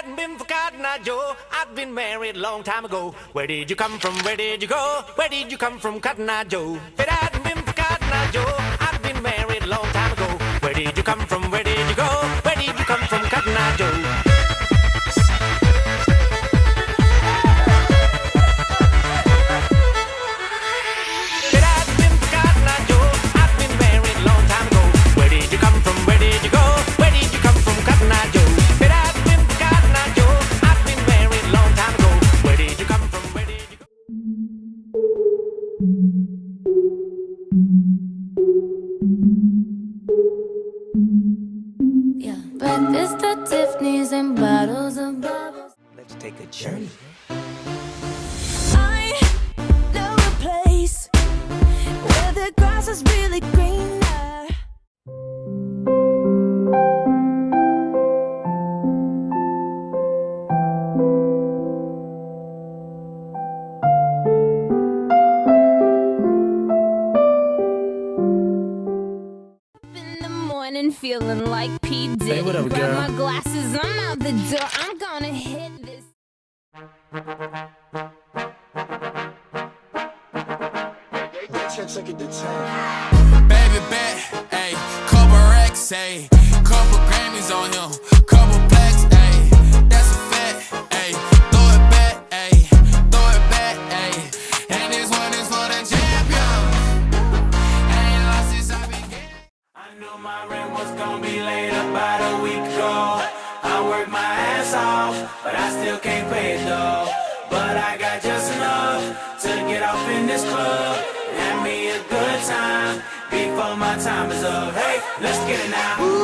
hadn't been for Cotton Eye Joe, I'd been married a long time ago. Where did you come from? Where did you go? Where did you come from, Cotton Eye Joe? If it hadn't been for Cotton Eye Joe, I'd been married a long time ago. Where did you come from? Where did you go? Where did you come from, Cotton Eye Joe? Breakfast at Tiffany's and bottles of bubbles. Let's take a journey. I know a place where the grass is really greener. In the morning, feeling like P. Diddy. Hey, what up, Grab girl? my glasses, I'm out the door. I'm gonna hit this. Baby bet, ayy, couple racks, ayy, couple Grammys on him, couple plaques, ayy, that's a fact, ayy, throw it back, ayy, throw it back, ayy, and this one is for the champion. Ain't lost since I began. I knew my rent was gonna be late about a week ago. I worked my ass off, but I still can't pay it though. But I got just enough to get off in this club. Have me a good time before my time is up. Hey, let's get it now.